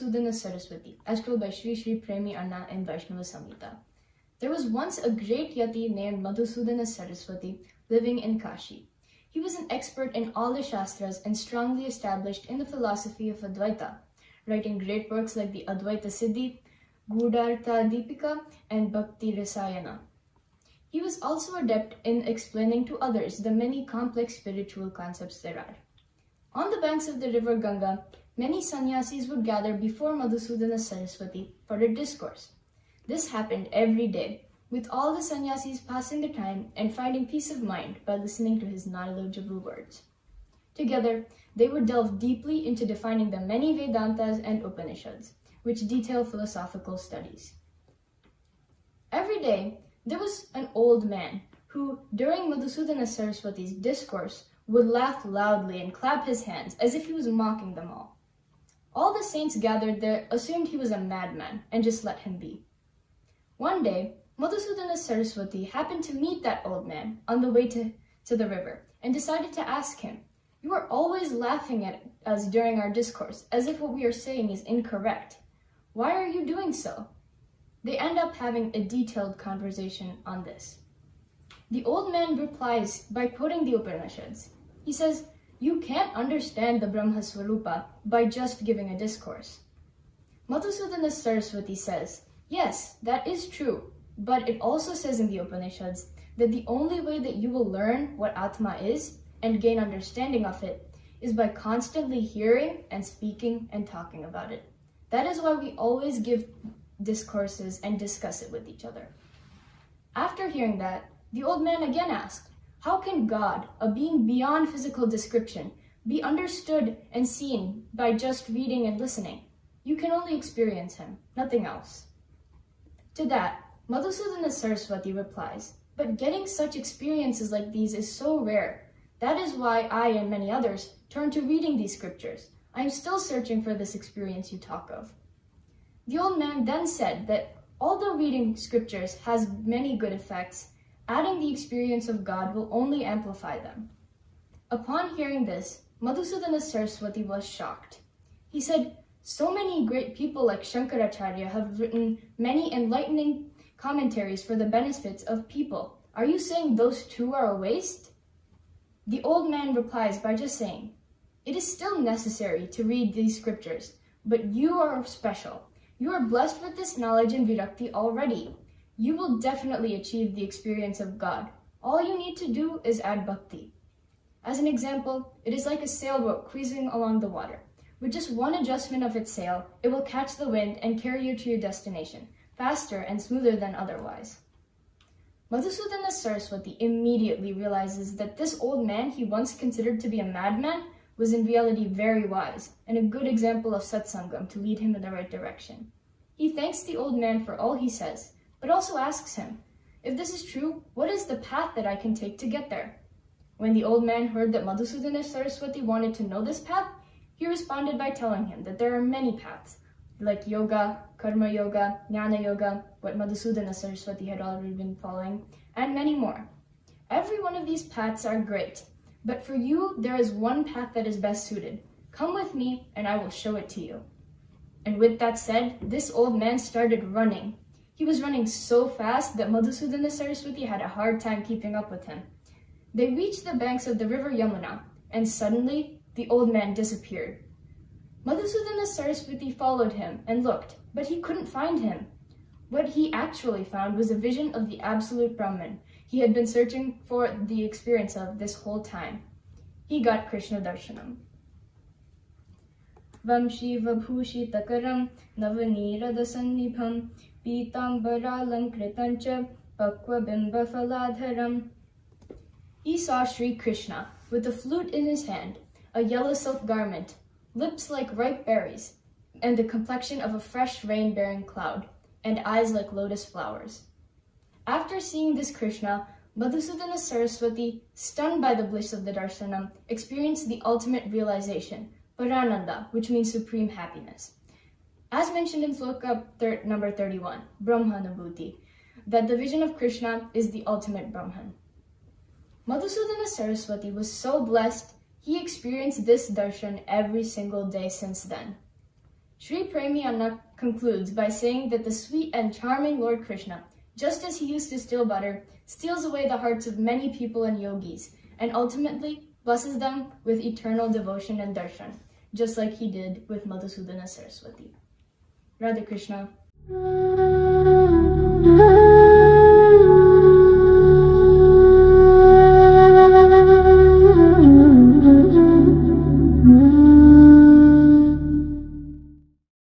Madhusudhana Saraswati, as told by Sri Sri Premi Anna in Vaishnava Samhita. There was once a great yati named Madhusudhana Saraswati living in Kashi. He was an expert in all the Shastras and strongly established in the philosophy of Advaita, writing great works like the Advaita Siddhi, Gudartha Deepika, and Bhakti Rasayana. He was also adept in explaining to others the many complex spiritual concepts there are. On the banks of the river Ganga, many sannyasis would gather before Madhusudhana Saraswati for a discourse. This happened every day, with all the sannyasis passing the time and finding peace of mind by listening to his knowledgeable words. Together, they would delve deeply into defining the many Vedantas and Upanishads, which detail philosophical studies. Every day, there was an old man who, during Madhusudhana Saraswati's discourse, would laugh loudly and clap his hands as if he was mocking them all. All the saints gathered there assumed he was a madman and just let him be. One day, Madhusudhana Saraswati happened to meet that old man on the way to the river and decided to ask him, "You are always laughing at us during our discourse as if what we are saying is incorrect. Why are you doing so?" They end up having a detailed conversation on this. The old man replies by quoting the Upanishads. He says, "You can't understand the Brahma Swarupa by just giving a discourse." Madhusudhana Saraswati says, "Yes, that is true, but it also says in the Upanishads that the only way that you will learn what Atma is and gain understanding of it is by constantly hearing and speaking and talking about it. That is why we always give discourses and discuss it with each other." After hearing that, the old man again asked, "How can God, a being beyond physical description, be understood and seen by just reading and listening? You can only experience him, nothing else." To that, Madhusudhana Saraswati replies, "But getting such experiences like these is so rare. That is why I and many others turn to reading these scriptures. I am still searching for this experience you talk of." The old man then said that although reading scriptures has many good effects, adding the experience of God will only amplify them. Upon hearing this, Madhusudhana Saraswati was shocked. He said, "So many great people like Shankaracharya have written many enlightening commentaries for the benefits of people. Are you saying those too are a waste?" The old man replies by just saying, "It is still necessary to read these scriptures, but you are special. You are blessed with this knowledge and virakti already. You will definitely achieve the experience of God. All you need to do is add bhakti." As an example, it is like a sailboat cruising along the water. With just one adjustment of its sail, it will catch the wind and carry you to your destination, faster and smoother than otherwise. Madhusudhana Saraswati immediately realizes that this old man he once considered to be a madman was in reality very wise and a good example of satsangam to lead him in the right direction. He thanks the old man for all he says, but also asks him, "If this is true, what is the path that I can take to get there?" When the old man heard that Madhusudhana Saraswati wanted to know this path, he responded by telling him that there are many paths, like yoga, karma yoga, jnana yoga, what Madhusudhana Saraswati had already been following, and many more. Every one of these paths are great, but for you there is one path that is best suited. Come with me and I will show it to you. And with that said, this old man started running. He was running so fast that Madhusudhana Saraswati had a hard time keeping up with him. They reached the banks of the river Yamuna, and suddenly the old man disappeared. Madhusudhana Saraswati followed him and looked, but he couldn't find him. What he actually found was a vision of the absolute Brahman he had been searching for the experience of this whole time. He got Krishna darshanam. Vamshi vabhushi takaram navanirada sannibham Pitambaralamkritancha pakva bimba faladharam. He saw Sri Krishna with a flute in his hand, a yellow silk garment, lips like ripe berries, and the complexion of a fresh rain-bearing cloud, and eyes like lotus flowers. After seeing this Krishna, Madhusudhana Saraswati, stunned by the bliss of the darshanam, experienced the ultimate realization, Parananda, which means supreme happiness. As mentioned in sloka number 31, Brahmanubhuti, that the vision of Krishna is the ultimate Brahman. Madhusudhana Saraswati was so blessed, he experienced this darshan every single day since then. Sri Premi Anna concludes by saying that the sweet and charming Lord Krishna, just as he used to steal butter, steals away the hearts of many people and yogis, and ultimately blesses them with eternal devotion and darshan, just like he did with Madhusudhana Saraswati. Radha Krishna.